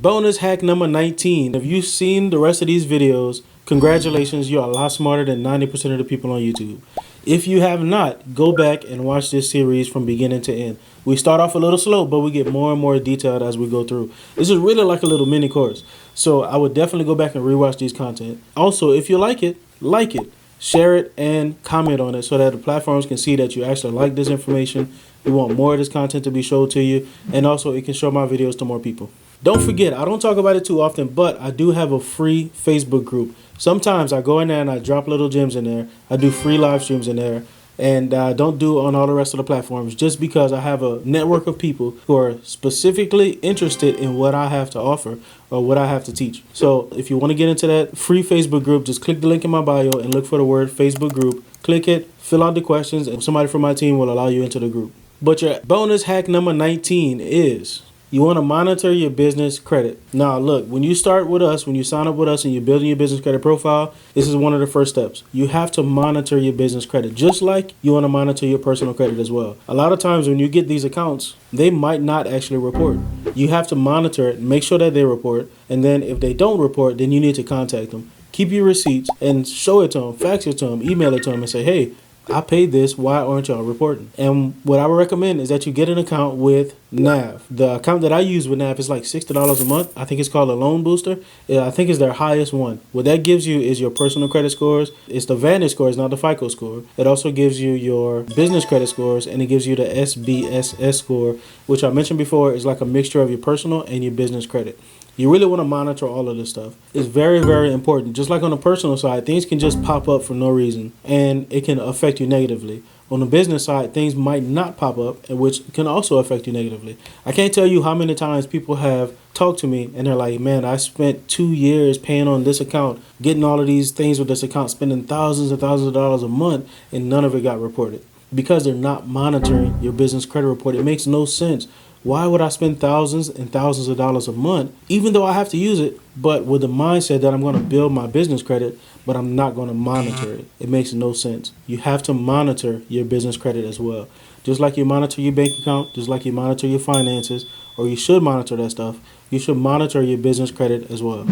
Bonus hack number 19. If you've seen the rest of these videos, congratulations, you're a lot smarter than 90% of the people on YouTube. If you have not, go back and watch this series from beginning to end. We start off a little slow, but we get more and more detailed as we go through. This is really like a little mini course. So I would definitely go back and rewatch these content. Also, if you like it, share it, and comment on it so that the platforms can see that you actually like this information. You want more of this content to be showed to you, and also it can show my videos to more people. Don't forget, I don't talk about it too often, but I do have a free Facebook group. Sometimes I go in there and I drop little gems in there. I do free live streams in there, and I don't do on all the rest of the platforms just because I have a network of people who are specifically interested in what I have to offer or what I have to teach. So if you want to get into that free Facebook group, just click the link in my bio and look for the word Facebook group. Click it, fill out the questions, and somebody from my team will allow you into the group. But your bonus hack number 19 is you want to monitor your business credit. Now, look, when you start with us, when you sign up with us and you're building your business credit profile, this is one of the first steps. You have to monitor your business credit, just like you want to monitor your personal credit as well. A lot of times when you get these accounts, they might not actually report. You have to monitor it, make sure that they report, and then if they don't report, then you need to contact them. Keep your receipts and show it to them, fax it to them, email it to them, and say, hey, I paid this, why aren't y'all reporting? And what I would recommend is that you get an account with NAV. The account that I use with NAV is like $60 a month. I think it's called a loan booster. I think it's their highest one. What that gives you is your personal credit scores. It's the Vantage scores, not the FICO score. It also gives you your business credit scores, and it gives you the SBSS score, which I mentioned before is like a mixture of your personal and your business credit. You really want to monitor all of this stuff. It's very, very important. Just like on the personal side, things can just pop up for no reason, and it can affect you negatively. On the business side, things might not pop up, which can also affect you negatively. I can't tell you how many times people have talked to me, and they're like, man, I spent 2 years paying on this account, getting all of these things with this account, spending thousands and thousands of dollars a month, and none of it got reported. Because they're not monitoring your business credit report. It makes no sense. Why would I spend thousands and thousands of dollars a month, even though I have to use it, but with the mindset that I'm going to build my business credit, but I'm not going to monitor it? It makes no sense. You have to monitor your business credit as well. Just like you monitor your bank account, just like you monitor your finances, or you should monitor that stuff, you should monitor your business credit as well.